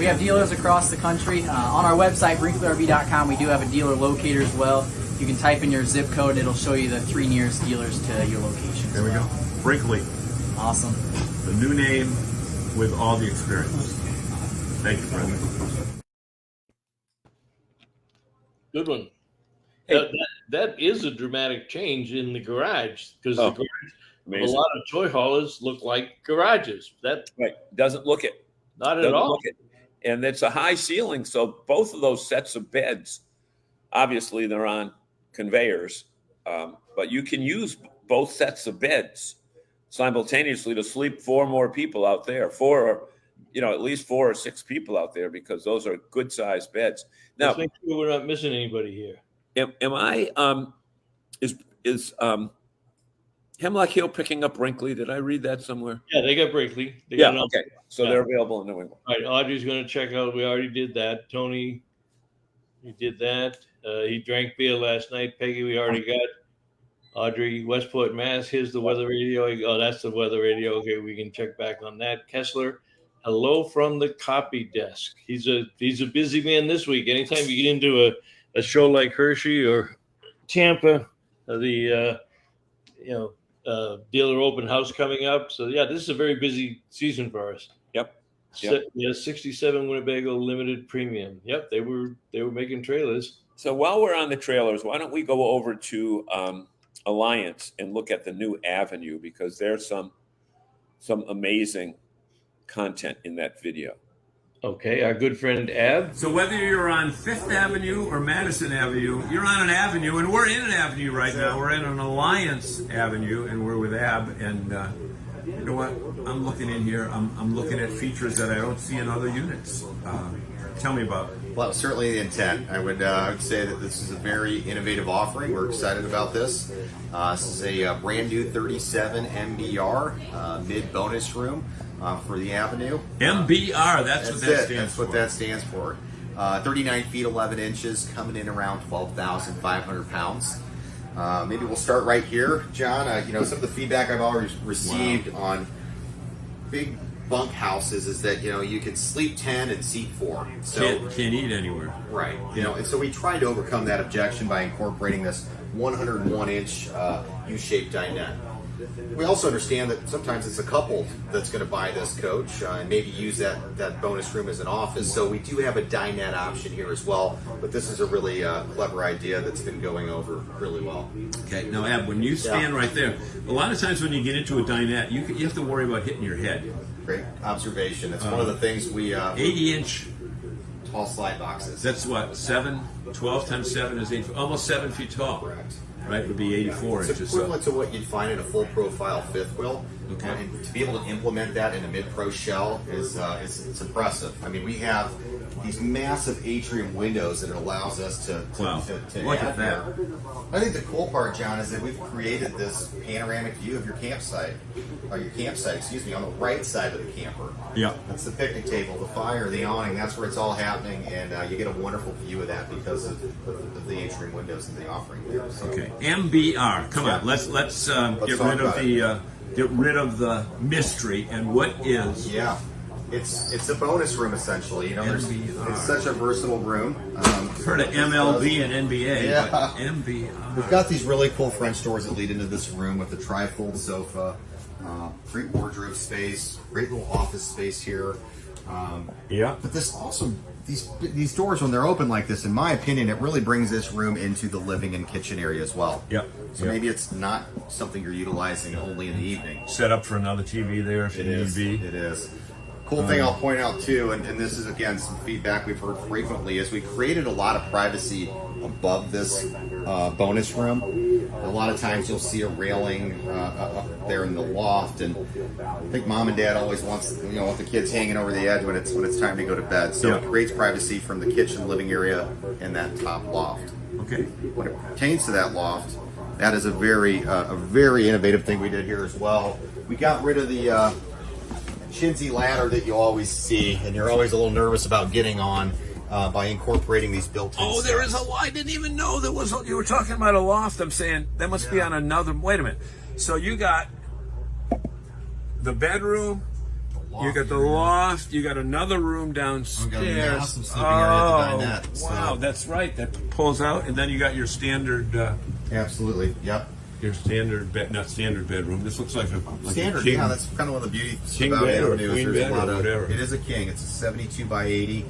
We have dealers across the country. On our website, BrinkleyRV.com, we do have a dealer locator as well. You can type in your zip code, and it'll show you the 3 nearest dealers to your location. There we go. Brinkley. Awesome. The new name with all the experience. Thank you, Brendan. Good one. Hey. That is a dramatic change in the garage, because the garage, a Amazing. lot of toy haulers look like garages. That Right. Doesn't look it. not at Doesn't all. look it. And it's a high ceiling, so both of those sets of beds, obviously they're on conveyors, but you can use both sets of beds simultaneously to sleep 4 more people out there, at least 4 or 6 people out there, because those are good sized beds. Now, Let's make sure we're not missing anybody here. am I is Hemlock Hill picking up Brinkley? Did I read that somewhere? Yeah, they got Brinkley. They got Okay. So they're available in New England. All right, Audrey's going to check out. We already did that. Tony, he did that. He drank beer last night. Peggy, we already got. Audrey, Westport, Mass. Here's the weather radio. Oh, that's the weather radio. Okay, we can check back on that. Kessler, hello from the copy desk. He's a busy man this week. Anytime you get into a show like Hershey or Tampa, the dealer open house coming up. So yeah, this is a very busy season for us. Yep. 67 Winnebago limited premium. Yep, they were making trailers. So while we're on the trailers, why don't we go over to Alliance and look at the new Avenue, because there's some amazing content in that video. Okay, our good friend Ab. So whether you're on 5th Avenue or Madison Avenue, you're on an avenue, and we're in an avenue right now. We're in an Alliance Avenue, and we're with Ab. And you know what? I'm looking in here. I'm looking at features that I don't see in other units. Tell me about it. Well, certainly the intent. I would say that this is a very innovative offering. We're excited about this. This is a brand new 37 MBR mid bonus room for the Avenue. MBR, that's what that stands That's for. what that stands for. 39 feet 11 inches, coming in around 12,500 pounds. Maybe we'll start right here, John. Some of the feedback I've always received on big bunk houses is that you can sleep 10 and seat 4. So Can't eat anywhere. right, and so we tried to overcome that objection by incorporating this 101-inch U-shaped dinette. We also understand that sometimes it's a couple that's going to buy this coach and maybe use that bonus room as an office. So we do have a dinette option here as well. But this is a really clever idea that's been going over really well. Okay, now Ab, when you stand right there, a lot of times when you get into a dinette, you have to worry about hitting your head. Great observation. It's one of the things we 80-inch tall slide boxes. That's what, 12 times 7 is 8, almost 7 feet tall. Correct. Right, would be 84 It's inches. equivalent to what you'd find in a full profile fifth wheel. Okay. And to be able to implement that in a mid-pro shell is it's impressive. I mean, we have these massive atrium windows that it allows us to Look add at that. here. I think the cool part, John, is that we've created this panoramic view of your campsite, on the right side of the camper. Yeah. That's the picnic table, the fire, the awning. That's where it's all happening, and you get a wonderful view of that because of the atrium windows and the offering there. So, Okay, MBR. Come on, let's get rid of the mystery. And what is? Yeah, it's a bonus room essentially. You know, it's such a versatile room. I've heard of MLB and NBA, Yeah. but MBR. We've got these really cool French doors that lead into this room with the tri-fold sofa, great wardrobe space, great little office space here. Yeah. But this also, these doors, when they're open like this, in my opinion, it really brings this room into the living and kitchen area as well. Yep. So maybe it's not something you're utilizing only in the evening. Set up for another TV there if It need is. be. It is. Cool thing I'll point out too, and this is again some feedback we've heard frequently, is we created a lot of privacy above this bonus room. A lot of times you'll see a railing up there in the loft, and I think mom and dad always want the kids hanging over the edge when it's time to go to bed. So it creates privacy from the kitchen, living area, and that top loft. Okay. When it pertains to that loft, that is a very innovative thing we did here as well. We got rid of the chintzy ladder that you always see, and you're always a little nervous about getting on, by incorporating these built-in There is steps. I didn't even know there was. You were talking about a loft. I'm saying that must be on another. Wait a minute. So you got the bedroom. You got the loft. You got another room downstairs. We've got a massive sleeping area at the dinette. So. Wow, that's right. That pulls out, and then you got your standard. Absolutely. Yep. Your standard bed, not standard bedroom. This looks like a Standard. king. Yeah, that's kind of one of the beauties King about bed or Avenue. queen There's bed a lot or of. whatever. It is a king. It's a 72 by 80.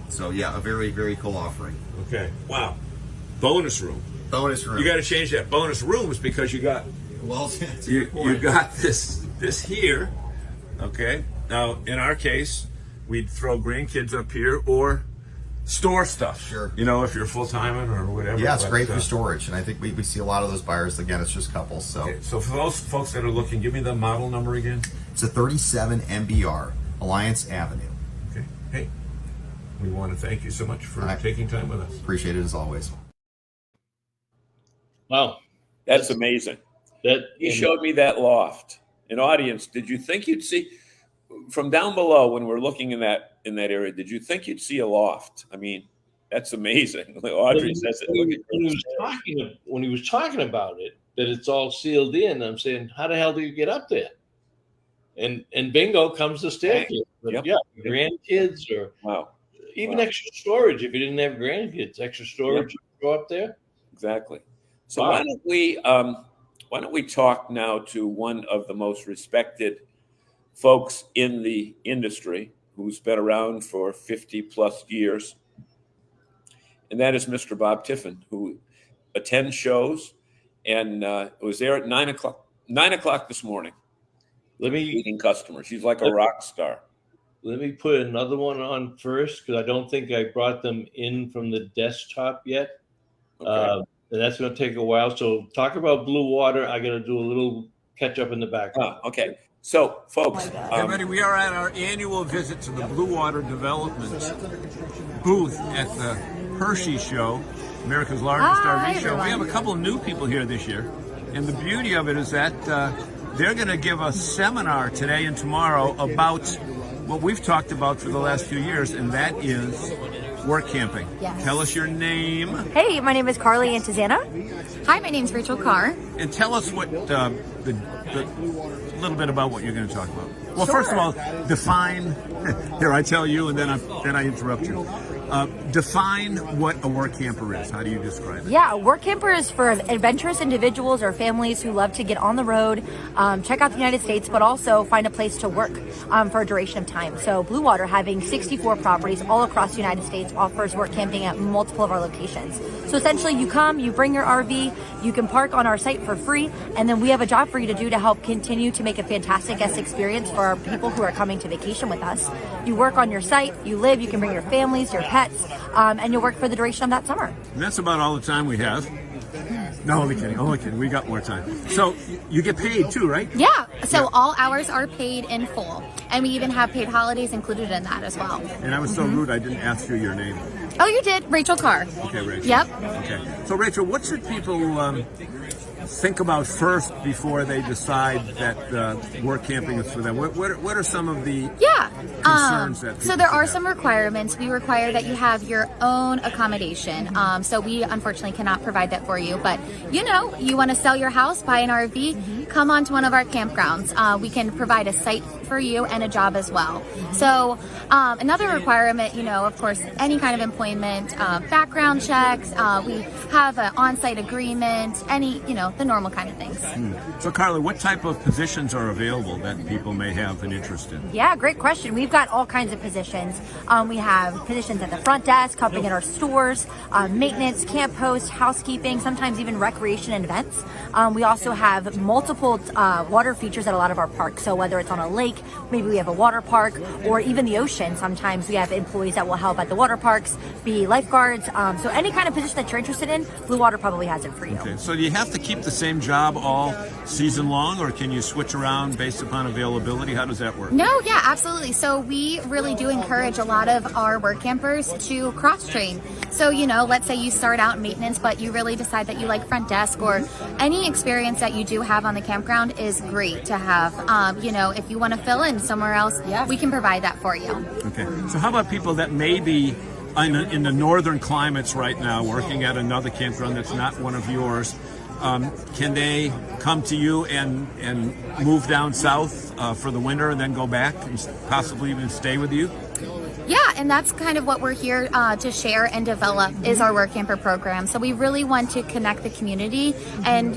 So yeah, a very, very cool offering. Okay. Wow. Bonus room. Bonus room. You got to change that. Bonus rooms because you got that's a you good point. got this here. Okay. Now in our case, we'd throw grandkids up here or store stuff. Sure. You know, if you're full timing or whatever. Yeah, it's but, great for storage, and I think we see a lot of those buyers. Again, it's just couples. So Okay, so for those folks that are looking, give me the model number again. it's a 37 MBR, Alliance Avenue. Okay. Hey, we want to thank you so much for All right. taking time with us. Appreciate it as always. Wow. That's amazing. That He showed me that loft. An audience, did you think you'd see from down below when we're looking in that area? Did you think you'd see a loft? I mean, that's amazing. Audrey says it. Look at when he was talking about it, that it's all sealed in. I'm saying, how the hell do you get up there? And bingo comes the staircase. But Yep. yeah, grandkids or Wow, even Wow. extra storage. If you didn't have grandkids, extra storage, go up there. exactly. So Wow. why don't we talk now to one of the most respected folks in the industry who's been around for 50 plus years, and that is Mr. Bob Tiffin, who attends shows and was there at 9:00 this morning, Let me meeting customers. He's like a rock star. put another one on first because I don't think I brought them in from the desktop yet. Okay. And that's going to take a while. So talk about Blue Water. I got to do a little catch up in the back. Okay. So, folks, Everybody, we are at our annual visit to the Blue Water Development booth at the Hershey Show, America's largest RV show. We have a couple of new people here this year, and the beauty of it is that they're going to give a seminar today and tomorrow about what we've talked about for the last few years, and that is work camping. Yes. Tell us your name Hey, my name is Carly Antizana. Hi, my name's Rachel Carr. and tell us what a little bit about what you're going to talk about. Well, first of all, define. Here, I tell you, and then I interrupt you. Define what a work camper is. How do you describe it? Yeah, a work camper is for adventurous individuals or families who love to get on the road, check out the United States, but also find a place to work for a duration of time. So Blue Water, having 64 properties all across the United States, offers work camping at multiple of our locations. So essentially, you come, you bring your RV, you can park on our site for free, and then we have a job for you to do to help continue to make a fantastic guest experience for our people who are coming to vacation with us. You work on your site, you live, you can bring your families, your pets, and you'll work for the duration of that summer. And that's about all the time we have. No, only kidding. Only kidding. We got more time. So you get paid too, right? Yeah, so all hours are paid in full. And we even have paid holidays included in that as well. And I was so rude, I didn't ask you your name. Oh, you did? Rachel Carr. Okay, Rachel. Yep. Okay. So, Rachel, what should people think about first before they decide that work camping is for them? What are some of the concerns that people so there are have? some requirements. We require that you have your own accommodation. So we unfortunately cannot provide that for you. But you want to sell your house, buy an RV, come on to one of our campgrounds. We can provide a site for you and a job as well. So another requirement, of course, any kind of employment, background checks. We have an on-site agreement, the normal kind of things. So, Carly, what type of positions are available that people may have an interest in? Yeah, great question. We've got all kinds of positions. We have positions at the front desk, helping in our stores, maintenance, camp host, housekeeping, sometimes even recreation and events. We also have multiple water features at a lot of our parks. So whether it's on a lake, maybe we have a water park, or even the ocean, sometimes we have employees that will help at the water parks, be lifeguards. So any kind of position that you're interested in, Blue Water probably has it for you. Okay, so do you have to keep the same job all season long, or can you switch around based upon availability? How does that work? No, yeah, absolutely. So we really do encourage a lot of our work campers to cross-train. So, let's say you start out in maintenance, but you really decide that you like front desk, or any experience that you do have on the campground is great to have. If you want to fill in somewhere else, we can provide that for you. Okay, so how about people that may be in the northern climates right now working at another campground that's not one of yours? Can they come to you and move down south for the winter and then go back and possibly even stay with you? Yeah, and that's kind of what we're here to share and develop is our work camper program. So we really want to connect the community and,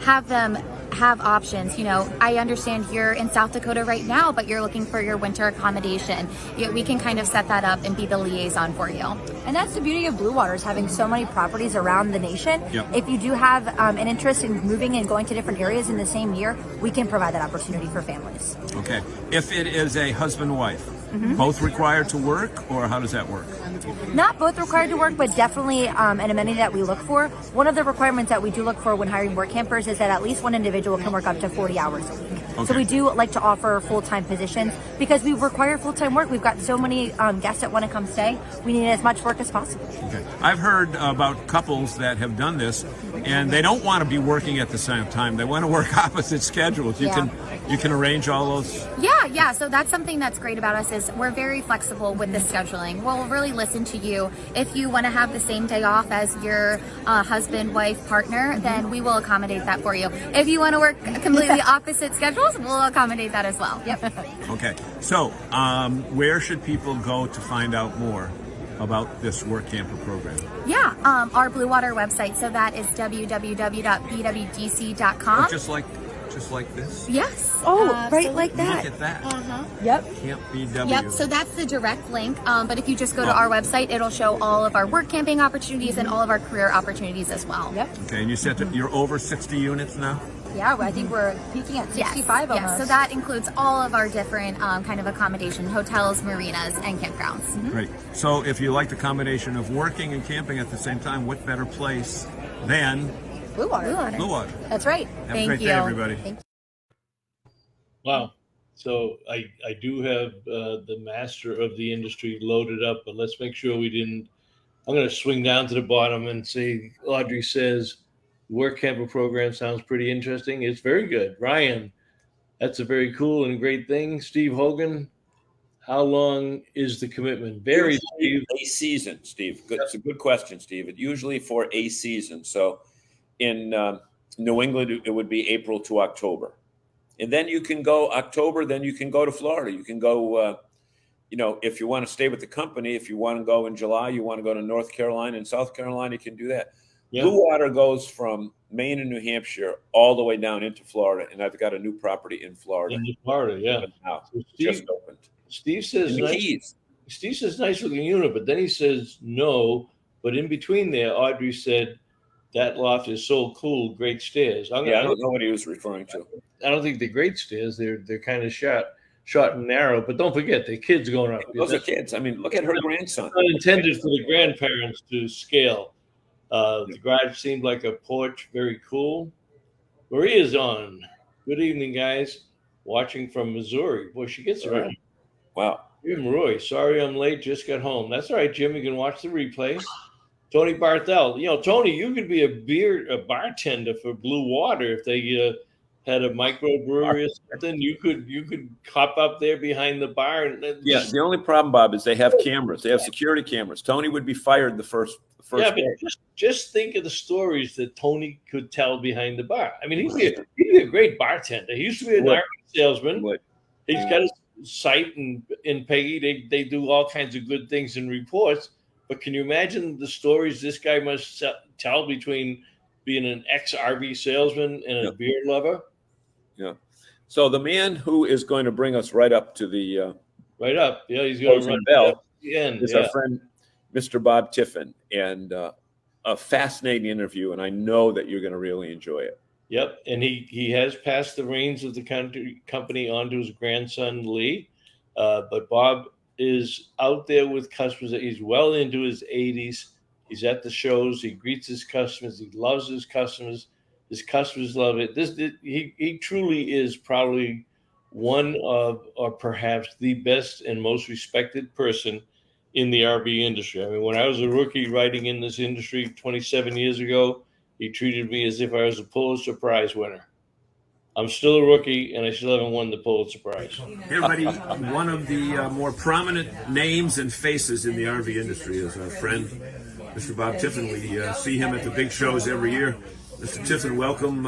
have them have options. I understand you're in South Dakota right now, but you're looking for your winter accommodation. We can kind of set that up and be the liaison for you. And that's the beauty of Blue Water, is having so many properties around the nation. Yep. If you do have an interest in moving and going to different areas in the same year, we can provide that opportunity for families. Okay. If it is a husband-wife, both required to work, or how does that work? Not both required to work, but definitely an amenity that we look for. One of the requirements that we do look for when hiring work campers is that at least one individual can work up to 40 hours a week. Okay. So we do like to offer full-time positions because we require full-time work. We've got so many guests that want to come stay. We need as much work as possible. Okay. I've heard about couples that have done this, and they don't want to be working at the same time. They want to work opposite schedules. You can arrange all those. Yeah. So that's something that's great about us is we're very flexible with the scheduling. We'll really listen to you. If you want to have the same day off as your husband, wife, partner, then we will accommodate that for you. If you want to work completely opposite schedules, we'll accommodate that as well. Yep. Okay. So, where should people go to find out more about this work camper program? Yeah, our Blue Water website. So that is www.bwdc.com. Oh, just like this? Yes. Right like that. Look at that. Yep. Camp BW. Yep, so that's the direct link. But if you just go to our website, it'll show all of our work camping opportunities and all of our career opportunities as well. Yep. Okay, and you said that you're over 60 units now? Yeah, I think we're peaking at 65 almost. Yes, so that includes all of our different kind of accommodation, hotels, marinas, and campgrounds. Great. So if you like the combination of working and camping at the same time, what better place than Blue Water. Blue Water? That's right. Have a great day, everybody. Wow. So I do have the master of the industry loaded up, but let's make sure we didn't. I'm going to swing down to the bottom and say, Audrey says, work camper program sounds pretty interesting. It's very good. Ryan, that's a very cool and great thing. Steve Hogan, how long is the commitment? Very Steve. A season, Steve. Good. That's a good question, Steve. It usually for a season. So in New England, it would be April to October. And then you can go October, then you can go to Florida. You can go if you want to stay with the company, if you want to go in July, you want to go to North Carolina and South Carolina, you can do that. Yeah. Blue Water goes from Maine and New Hampshire all the way down into Florida, and I've got a new property in Florida. In Florida, yeah. Now, So just opened. Steve says In the Keys. Steve says nice looking unit, but then he says no. But in between there, Audrey said that loft is so cool, great stairs. I don't know what he was referring to. I don't think they're great stairs. They're kind of short and narrow. But don't forget, the kids going up. Those are kids. I mean, look at her grandson. Not intended for the grandparents to scale. The garage seemed like a porch, very cool. Maria's on. Good evening, guys. Watching from Missouri. Boy, she gets around. Wow. Jim Roy, sorry I'm late. Just got home. That's all right, Jim. You can watch the replay. Tony Barthel. Tony, you could be a bartender for Blue Water if they had a microbrewery or something. You could hop up there behind the bar. And the only problem, Bob, is they have cameras. They have security cameras. Tony would be fired the first yeah, day. but just think of the stories that Tony could tell behind the bar. I mean, he'd be a great bartender. He used to be an RV salesman. He's got a site in Peggy. They do all kinds of good things in reports. But can you imagine the stories this guy must tell between being an ex-RV salesman and a beer lover? Yeah. So the man who is going to bring us right up to the he's going to run bell the end. Is our friend Mr. Bob Tiffin, and a fascinating interview, and I know that you're going to really enjoy it. Yep, and he has passed the reins of the company on to his grandson Lee, but Bob is out there with customers. He's well into his 80s. He's at the shows. He greets his customers. He loves his customers. His customers love it. He truly is probably one of, or perhaps the best and most respected person in the RV industry. I mean, when I was a rookie writing in this industry 27 years ago, he treated me as if I was a Pulitzer Prize winner. I'm still a rookie, and I still haven't won the Pulitzer Prize. Hey, everybody, one of the more prominent names and faces in the RV industry is our friend, Mr. Bob Tiffin. We see him at the big shows every year. Mr. Tiffin, welcome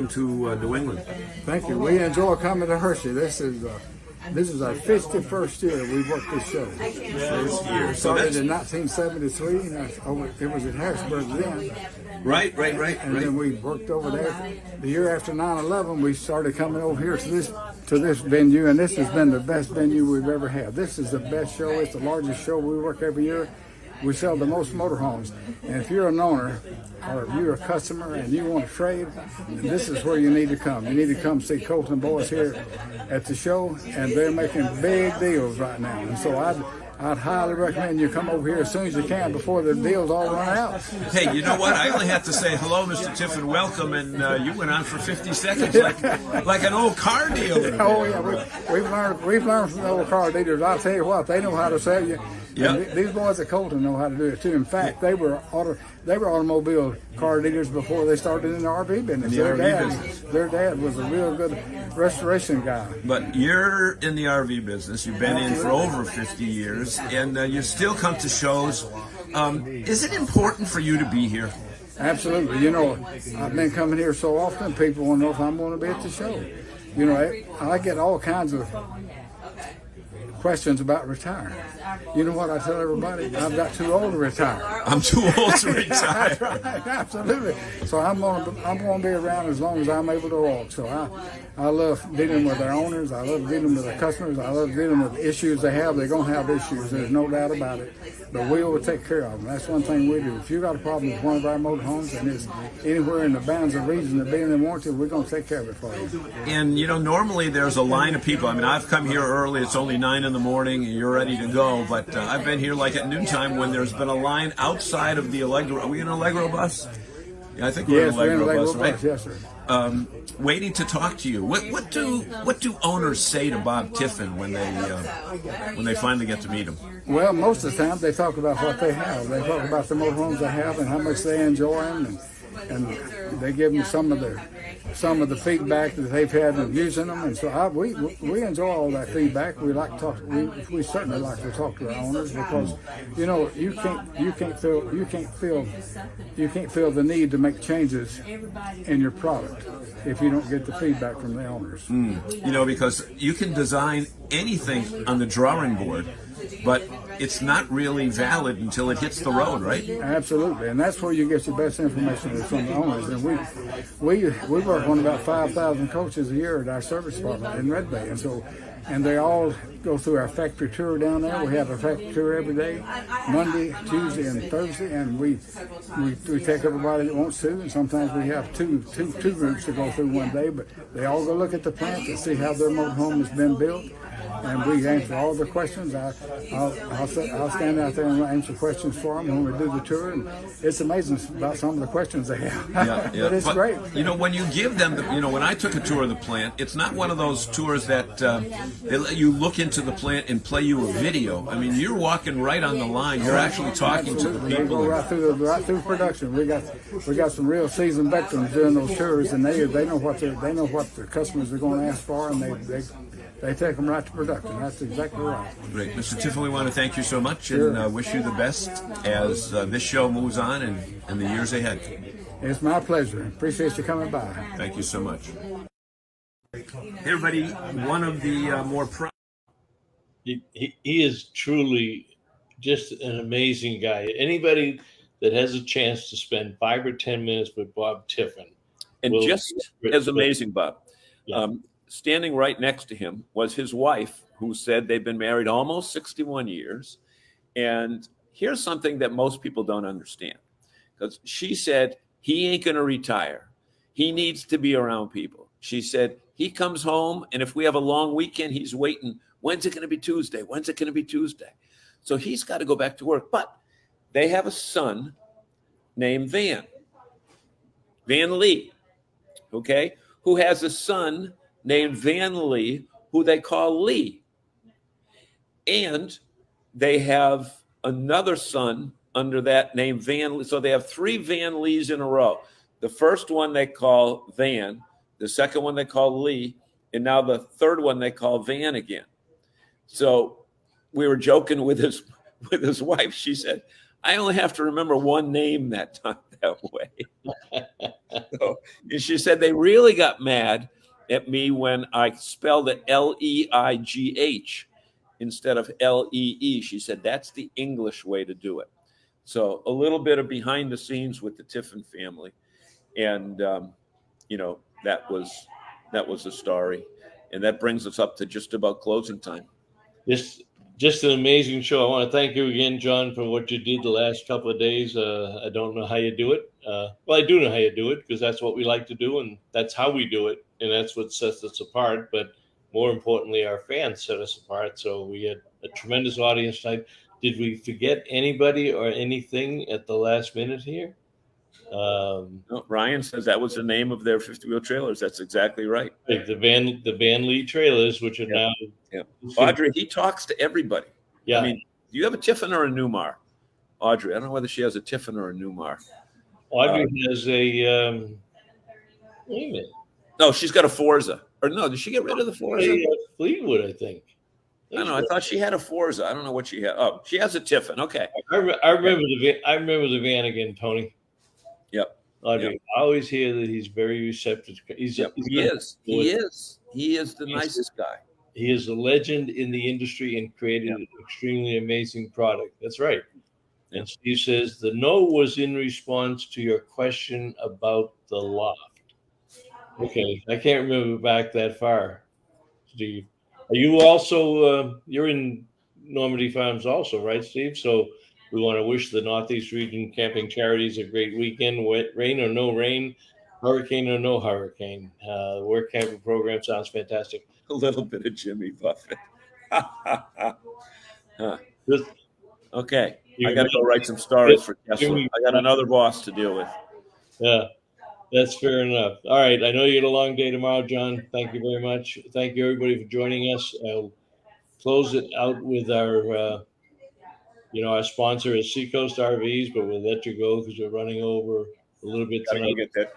to New England. Thank you. We enjoy coming to Hershey. This is our 51st year we worked this show. First year. We started in 1973, and it was in Harrisburg then. Right. And then we worked over there. The year after 9/11, we started coming over here to this venue, and this has been the best venue we've ever had. This is the best show. It's the largest show. We work every year. We sell the most motorhomes. And if you're an owner or if you're a customer and you want to trade, this is where you need to come. You need to come see Colton boys here at the show, and they're making big deals right now. And so I'd highly recommend you come over here as soon as you can before the deals all run out. Hey, you know what? I only have to say hello, Mr. Tiffin, welcome, and you went on for 50 seconds like an old car dealer. Oh yeah, we've learned from the old car dealers. I'll tell you what, they know how to sell you. Yeah. These boys at Colton know how to do it too. In fact, they were automobile car dealers before they started in the RV business. Their dad was a real good restoration guy. But you're in the RV business. You've been in for over 50 years, and you still come to shows. Is it important for you to be here? Absolutely. You know, I've been coming here so often, people want to know if I'm going to be at the show. You know, I get all kinds of questions about retiring. You know what I tell everybody? I've got too old to retire. I'm too old to retire. That's right, absolutely. So I'm going to be around as long as I'm able to walk. So I love dealing with our owners. I love dealing with our customers. I love dealing with issues they have. They're going to have issues. There's no doubt about it. But we will take care of them. That's one thing we do. If you got a problem with one of our motorhomes and it's anywhere in the bounds of reason to be in warranty, we're going to take care of it for you. And, you know, normally there's a line of people. I mean, I've come here early. It's only 9 in the morning and you're ready to go. But I've been here like at noontime when there's been a line outside of the Allegro. Are we in an Allegro bus? Yeah, I think we're in an Allegro bus, right? Yes, sir. Waiting to talk to you. What do owners say to Bob Tiffin when they finally get to meet him? Well, most of the time they talk about what they have. They talk about the motorhomes they have and how much they enjoy them. and they give them some of the feedback that they've had in using them, and so we enjoy all that feedback. We like to talk. We certainly like to talk to our owners, because you can't feel the need to make changes in your product if you don't get the feedback from the owners. Because you can design anything on the drawing board, but it's not really valid until it hits the road, right? Absolutely, and that's where you get your best information from the owners. And we work on about 5,000 coaches a year at our service department in Red Bay, and they all go through our factory tour down there. We have a factory tour every day, Monday, Tuesday, and Thursday, and we take everybody that wants to, and sometimes we have two groups to go through one day, but they all go look at the plant to see how their motorhome has been built. And we answer all the questions. I'll stand out there and answer questions for them when we do the tour. And it's amazing about some of the questions they have. But it's great. When you give them, when I took a tour of the plant, it's not one of those tours that they let you look into the plant and play you a video. I mean, you're walking right on the line. You're actually talking to the people. They go right through production. We got some real seasoned veterans doing those tours, and they know what the customers are going to ask for, and they take them right to production. That's exactly right. Great. Mr. Tiffin, we want to thank you so much and wish you the best as this show moves on and the years ahead. It's my pleasure. Appreciate you coming by. Thank you so much. Hey, everybody, one of the more He is truly just an amazing guy. Anybody that has a chance to spend 5 or 10 minutes with Bob Tiffin. And just as amazing, Bob. Yeah. Standing right next to him was his wife, who said they've been married almost 61 years. And here's something that most people don't understand, because she said he ain't going to retire. He needs to be around people. She said he comes home, and if we have a long weekend, he's waiting. When's it going to be Tuesday? When's it going to be Tuesday? So he's got to go back to work. But they have a son named Van Lee, okay, who has a son named Van Lee, who they call Lee. And they have another son under that name, Van Lee. So they have 3 Van Lees in a row. The first one they call Van, the second one they call Lee, and now the third one they call Van again. So we were joking with his wife. She said, I only have to remember one name that way. And she said they really got mad at me when I spelled it Leigh instead of Lee. She said that's the English way to do it. So a little bit of behind the scenes with the Tiffin family, and that was the story, and that brings us up to just about closing time. Just an amazing show. I want to thank you again, John, for what you did the last couple of days. I don't know how you do it. Well, I do know how you do it, because that's what we like to do, and that's how we do it, and that's what sets us apart. But more importantly, our fans set us apart. So we had a tremendous audience tonight. Did we forget anybody or anything at the last minute here? No, Ryan says that was the name of their 50-wheel trailers. That's exactly right. The Van Lee trailers, which are now. Yeah. Audrey, he talks to everybody. Yeah. I mean, do you have a Tiffin or a Newmar? Audrey, I don't know whether she has a Tiffin or a Newmar. Audrey has a. Wait a minute. No, she's got a Forza. Or no, did she get rid of the Forza? Fleetwood, I think. I don't know. I thought she had a Forza. I don't know what she had. Oh, she has a Tiffin. Okay. I remember the van again, Tony. Yep. Audrey, I always hear that he's very receptive. He is. He is the nicest guy. He is a legend in the industry and created an extremely amazing product. That's right. And Steve says the no was in response to your question about the loft. Okay, I can't remember back that far. Steve, are you also? You're in Normandy Farms also, right, Steve? So we want to wish the Northeast Region Camping Charities a great weekend. Rain or no rain, hurricane or no hurricane. The work camping program sounds fantastic. A little bit of Jimmy Buffett. Okay. I got to go write some stories for Kessler. I got another boss to deal with. Yeah, that's fair enough. All right. I know you had a long day tomorrow, John. Thank you very much. Thank you, everybody, for joining us. I'll close it out with our, our sponsor is Seacoast RVs, but we'll let you go because we're running over a little bit Gotta go tonight. get that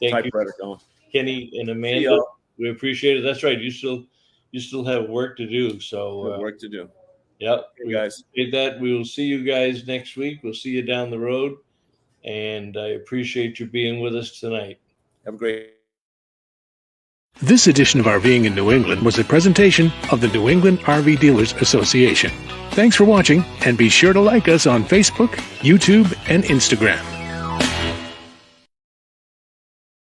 Thank you, typewriter going. Kenny and See Amanda. y'all. We appreciate it. That's right. You still have work to do. So Good work to do. yep, Hey, we guys. appreciate that. We will see you guys next week. We'll see you down the road, and I appreciate you being with us tonight. Have a great. This edition of RVing in New England was a presentation of the New England RV Dealers Association. Thanks for watching, and be sure to like us on Facebook, YouTube, and Instagram.